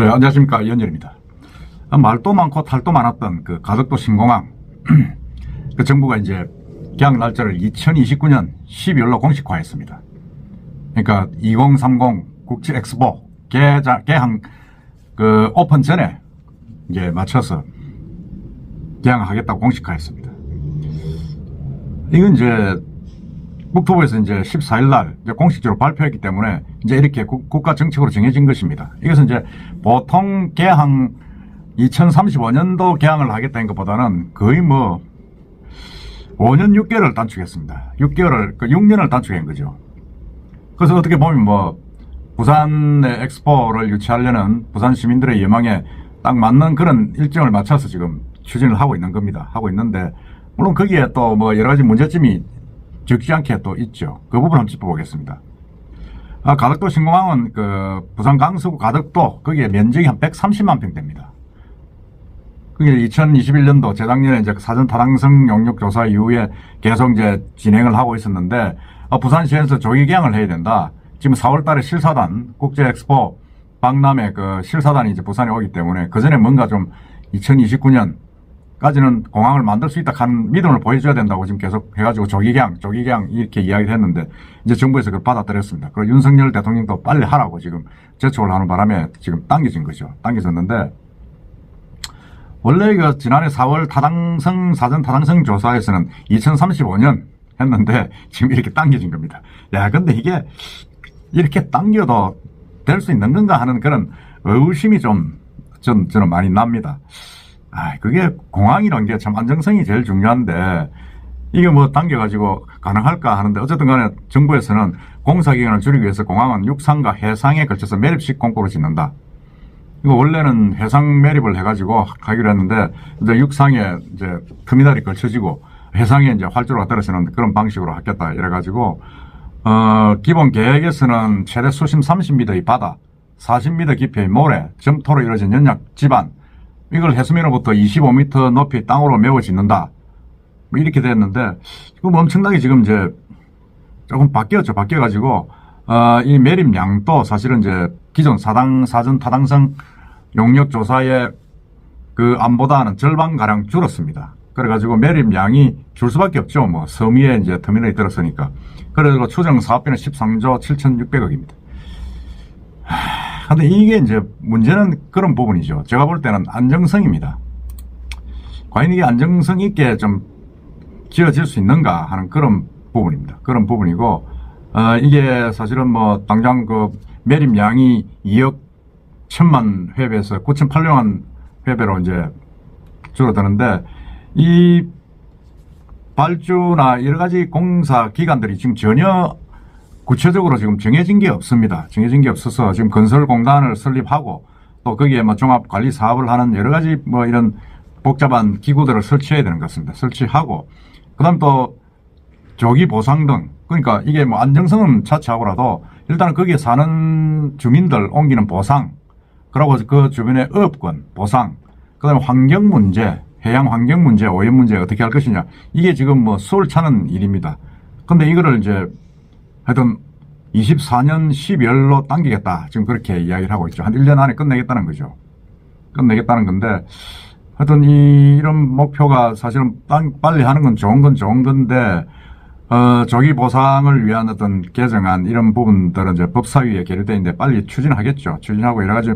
네, 안녕하십니까. 이현열입니다. 말도 많고 탈도 많았던 그 가덕도 신공항. 그 정부가 이제 계약 날짜를 2029년 12월로 공식화했습니다. 그러니까 2030 국제 엑스포 개항 그 오픈 전에 이제 맞춰서 개항하겠다고 공식화했습니다. 이건 이제 국토부에서 이제 14일 날 이제 공식적으로 발표했기 때문에 이제 이렇게 국가 정책으로 정해진 것입니다. 이것은 이제 보통 개항 2035년도 개항을 하겠다는 것보다는 거의 뭐 5년 6개월을 단축했습니다. 6년을 단축한 거죠. 그래서 어떻게 보면 뭐 부산의 엑스포를 유치하려는 부산 시민들의 예망에 딱 맞는 그런 일정을 맞춰서 지금 추진을 하고 있는 겁니다. 하고 있는데 물론 거기에 또 뭐 여러 가지 문제점이 적지 않게 또 있죠. 그 부분 한번 짚어보겠습니다. 가덕도 신공항은 그 부산 강서구 가덕도 거기에 면적이 한 130만 평대입니다. 그게 2021년도 재작년에 이제 사전 타당성 용역 조사 이후에 계속 이제 진행을 하고 있었는데 부산시에서 조기 개항을 해야 된다. 지금 4월달에 실사단 국제 엑스포 박람회 그 실사단이 이제 부산에 오기 때문에 그 전에 뭔가 좀 2029년까지는 공항을 만들 수 있다 하는 믿음을 보여줘야 된다고 지금 계속 해가지고 조기 개항 이렇게 이야기를 했는데 이제 정부에서 그걸 받아들였습니다. 그리고 윤석열 대통령도 빨리 하라고 지금 재촉을 하는 바람에 지금 당겨진 거죠. 당겨졌는데 원래 그 지난해 4월 사전 타당성 조사에서는 2035년 했는데 지금 이렇게 당겨진 겁니다. 야, 근데 이게 이렇게 당겨도 될 수 있는 건가 하는 그런 의심이 저는 많이 납니다. 그게 공항이란 게 참 안정성이 제일 중요한데 이게 뭐 당겨가지고 가능할까 하는데 어쨌든 간에 정부에서는 공사기간을 줄이기 위해서 공항은 육상과 해상에 걸쳐서 매립식 공고를 짓는다. 이거 원래는 해상 매립을 해가지고 하기로 했는데 이제 육상에 이제 터미널이 걸쳐지고 해상에 이제 활주로가 떨어지는 그런 방식으로 하겠다 이래가지고 기본 계획에서는 최대 수심 30m의 바다, 40m 깊이의 모래, 점토로 이루어진 연약 지반, 이걸 해수면으로부터 25m 높이 땅으로 메워 짓는다. 뭐 이렇게 됐는데 이거 뭐 엄청나게 지금 이제 조금 바뀌었죠. 바뀌어가지고 이 매립량도 사실은 이제 기존 사전 타당성 용역 조사의 그 안보다는 절반가량 줄었습니다. 그래가지고 매립량이 줄 수밖에 없죠. 뭐 섬 위에 이제 터미널이 들었으니까. 그래서 추정 사업비는 13조 7,600억입니다. 근데 이게 이제 문제는 그런 부분이죠. 제가 볼 때는 안정성입니다. 과연 이게 안정성 있게 좀 지어질 수 있는가 하는 그런 부분입니다. 그런 부분이고, 이게 사실은 뭐 당장 그 매립량이 2억 1천만 회배에서 9,800만 회배로 이제 줄어드는데 이 발주나 여러 가지 공사 기관들이 지금 전혀 구체적으로 지금 정해진 게 없습니다. 정해진 게 없어서 지금 건설공단을 설립하고 또 거기에 뭐 종합관리 사업을 하는 여러 가지 뭐 이런 복잡한 기구들을 설치해야 되는 것 같습니다. 설치하고 그다음 또 조기 보상 등 그러니까 이게 뭐 안정성은 차치하고라도 일단은 거기에 사는 주민들 옮기는 보상 그리고 그 주변의 업권 보상 그다음에 환경 문제 해양 환경 문제, 오염 문제 어떻게 할 것이냐. 이게 지금 뭐 수월 차는 일입니다. 근데 이거를 이제 하여튼 24년 12월로 당기겠다. 지금 그렇게 이야기를 하고 있죠. 한 1년 안에 끝내겠다는 거죠. 끝내겠다는 건데 하여튼 이런 목표가 사실은 빨리 하는 건 좋은 건데 조기 보상을 위한 어떤 개정안 이런 부분들은 이제 법사위에 계류되어 있는데 빨리 추진하겠죠. 추진하고 여러 가지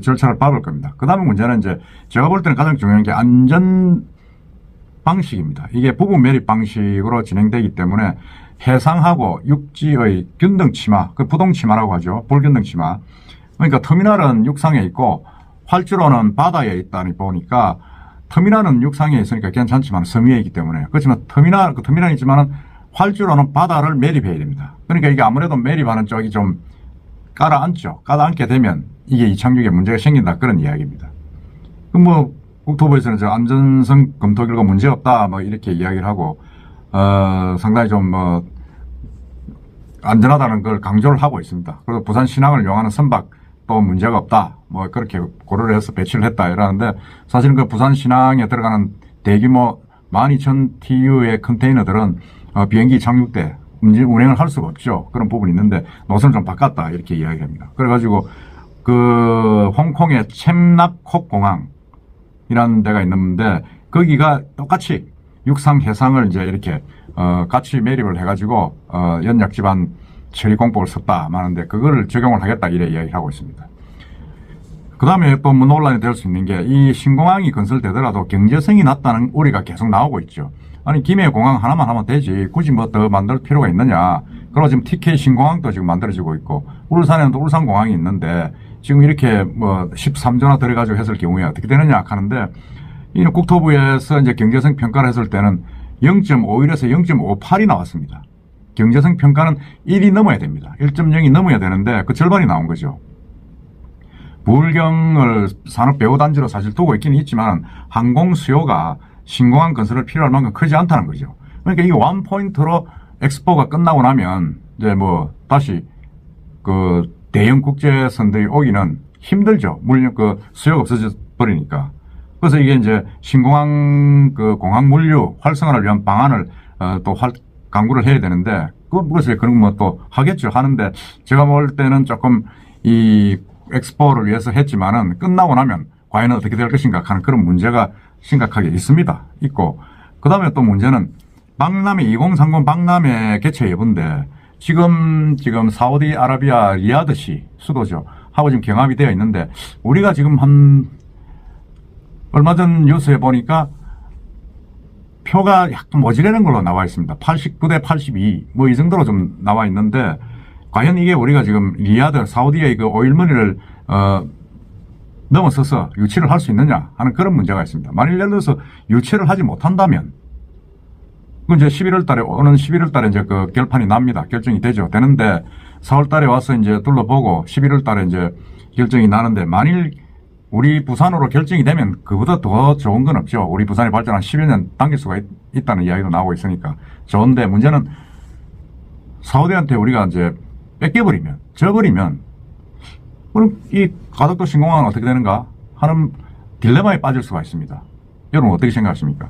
절차를 밟을 겁니다. 그 다음에 문제는 이제 제가 볼 때는 가장 중요한 게 안전 방식입니다. 이게 부분 매립 방식으로 진행되기 때문에 해상하고 육지의 균등 침하, 그 부동 침하라고 하죠. 불균등 침하. 그러니까 터미널은 육상에 있고 활주로는 바다에 있다니 보니까 터미널은 육상에 있으니까 괜찮지만 섬 위에 있기 때문에 그렇지만 터미널이 있지만은 활주로는 바다를 매립해야 됩니다. 그러니까 이게 아무래도 매립하는 쪽이 좀 깔아앉죠. 깔아앉게 되면 이게 이착륙에 문제가 생긴다 그런 이야기입니다. 뭐 국토부에서는 저 안전성 검토 결과 문제 없다 뭐 이렇게 이야기를 하고 상당히 좀 뭐 안전하다는 걸 강조를 하고 있습니다. 그리고 부산 신항을 이용하는 선박도 문제가 없다 뭐 그렇게 고려를 해서 배치를 했다 이러는데 사실은 그 부산 신항에 들어가는 대규모 12,000TU의 컨테이너들은 비행기 착륙 때 운행을 할 수가 없죠. 그런 부분이 있는데 노선을 좀 바꿨다 이렇게 이야기합니다. 그래가지고 그 홍콩의 챔납콕 공항이라는 데가 있는데 거기가 똑같이 육상 해상을 이제 이렇게 같이 매립을 해가지고 연약 집안 처리 공법을 썼다 하는데 그거를 적용을 하겠다 이래 이야기하고 있습니다. 그 다음에 또 논란이 될 수 있는 게 이 신공항이 건설되더라도 경제성이 낮다는 우려가 계속 나오고 있죠. 아니 김해 공항 하나만 하면 되지 굳이 뭐 더 만들 필요가 있느냐. 그리고 지금 TK 신공항도 지금 만들어지고 있고 울산에는 또 울산공항이 있는데 지금 이렇게 뭐 13조나 들어가지고 했을 경우에 어떻게 되느냐 하는데 이 국토부에서 이제 경제성 평가를 했을 때는 0.51에서 0.58이 나왔습니다. 경제성 평가는 1이 넘어야 됩니다. 1.0이 넘어야 되는데 그 절반이 나온 거죠. 부울경을 산업배후단지로 사실 두고 있기는 있지만 항공 수요가 신공항 건설을 필요할 만큼 크지 않다는 거죠. 그러니까 이게 원 포인트로 엑스포가 끝나고 나면 이제 뭐 다시 그 대형 국제선들이 오기는 힘들죠. 물론 그 수요가 없어져 버리니까. 그래서 이게 이제 신공항 그 공항 물류 활성화를 위한 방안을 또 강구를 해야 되는데 그것을 그런 뭐 또 하겠죠. 하는데 제가 볼 때는 조금 이 엑스포를 위해서 했지만은 끝나고 나면 과연 어떻게 될 것인가 하는 그런 문제가 심각하게 있습니다. 있고 그 다음에 또 문제는 박람회 2030 박람회 개최 여부인데 지금 사우디아라비아 리야드시 수도죠. 하고 지금 경합이 되어 있는데 우리가 지금 한 얼마 전 뉴스에 보니까 표가 약간 모자라는 걸로 나와 있습니다. 89대 82 뭐 이 정도로 좀 나와 있는데 과연 이게 우리가 지금 리야드 사우디의 그 오일머니를 넘어서서 유치를 할 수 있느냐 하는 그런 문제가 있습니다. 만일 예를 들어서 유치를 하지 못한다면 그 이제 11월 달에 오는 11월 달에 이제 그 결판이 납니다. 결정이 되는데 4월 달에 와서 이제 둘러보고 11월 달에 이제 결정이 나는데 만일 우리 부산으로 결정이 되면 그보다 더 좋은 건 없죠. 우리 부산이 발전 한 10여 년 당길 수가 있다는 이야기도 나오고 있으니까 좋은데 문제는 사우디한테 우리가 이제 뺏겨버리면 져버리면 그럼 이 가덕도 신공항은 어떻게 되는가 하는 딜레마에 빠질 수가 있습니다. 여러분 어떻게 생각하십니까?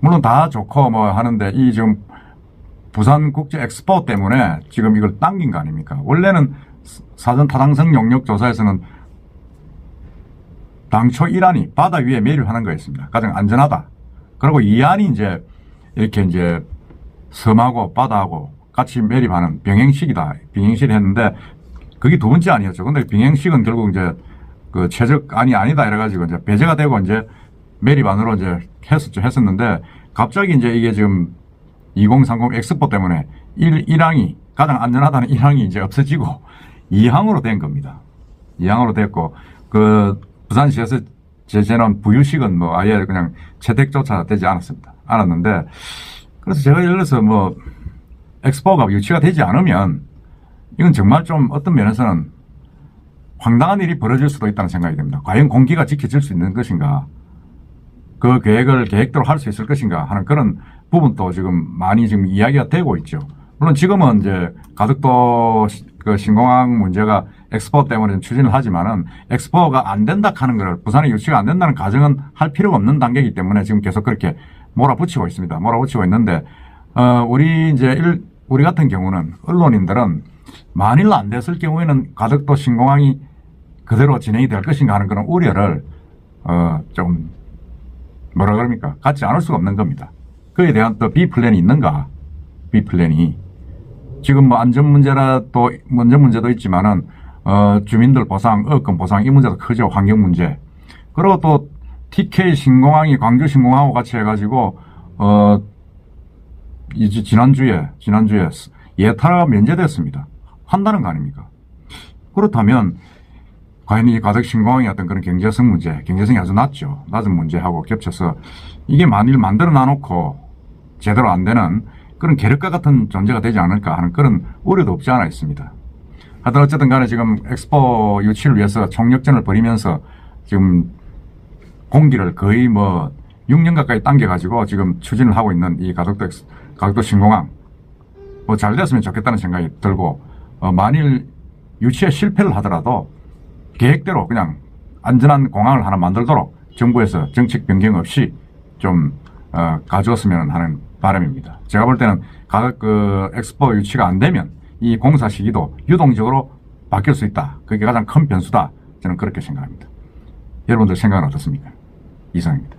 물론 다 좋고 뭐 하는데 이 지금 부산 국제 엑스포 때문에 지금 이걸 당긴 거 아닙니까? 원래는 사전 타당성 용역 조사에서는 당초 1안이 바다 위에 매립하는 거였습니다. 가장 안전하다. 그리고 2안이 이제 이렇게 이제 섬하고 바다하고 같이 매립하는 병행식이다. 병행식을 했는데 그게 두 번째 아니었죠. 근데 병행식은 결국 이제 그 최적안이 아니다 이래가지고 이제 배제가 되고 이제 매립안으로 이제 했었는데 갑자기 이제 이게 지금 2030 엑스포 때문에 1항이 가장 안전하다는 1항이 이제 없어지고 2항으로 된 겁니다. 2항으로 됐고 그 부산시에서 제재는 부유식은 뭐 아예 그냥 채택조차 되지 않았는데 그래서 제가 예를 들어서 뭐 엑스포가 유치가 되지 않으면 이건 정말 좀 어떤 면에서는 황당한 일이 벌어질 수도 있다는 생각이 듭니다. 과연 공기가 지켜질 수 있는 것인가? 그 계획대로 할 수 있을 것인가 하는 그런 부분도 지금 많이 지금 이야기가 되고 있죠. 물론 지금은 이제 가덕도 그 신공항 문제가 엑스포 때문에 추진을 하지만은 엑스포가 안 된다 하는 걸 부산에 유치가 안 된다는 가정은 할 필요가 없는 단계이기 때문에 지금 계속 그렇게 몰아붙이고 있습니다. 몰아붙이고 있는데 우리 같은 경우는 언론인들은 만일 안 됐을 경우에는 가덕도 신공항이 그대로 진행이 될 것인가 하는 그런 우려를 좀 뭐라 그럽니까? 갖지 않을 수가 없는 겁니다. 그에 대한 또 B 플랜이 있는가? B 플랜이 지금 뭐 안전 문제도 있지만은 주민들 보상, 어권 보상 이 문제도 크죠. 환경 문제. 그리고 또 TK 신공항이 광주 신공항하고 같이 해가지고 이제 지난주에 예타가 면제됐습니다. 한다는 거 아닙니까? 그렇다면 과연 이 가덕 신공항의 어떤 그런 경제성 문제, 경제성이 아주 낮은 문제하고 겹쳐서 이게 만일 만들어 놔놓고 제대로 안 되는 그런 계력과 같은 존재가 되지 않을까 하는 그런 우려도 없지 않아 있습니다. 하여튼 어쨌든 간에 지금 엑스포 유치를 위해서 총력전을 벌이면서 지금 공기를 거의 뭐 6년 가까이 당겨가지고 지금 추진을 하고 있는 이 가덕도 신공항 뭐 잘 됐으면 좋겠다는 생각이 들고 만일 유치에 실패를 하더라도 계획대로 그냥 안전한 공항을 하나 만들도록 정부에서 정책 변경 없이 좀 가져왔으면 하는 바람입니다. 제가 볼 때는 엑스포 유치가 안 되면 이 공사 시기도 유동적으로 바뀔 수 있다. 그게 가장 큰 변수다. 저는 그렇게 생각합니다. 여러분들 생각은 어떻습니까? 이상입니다.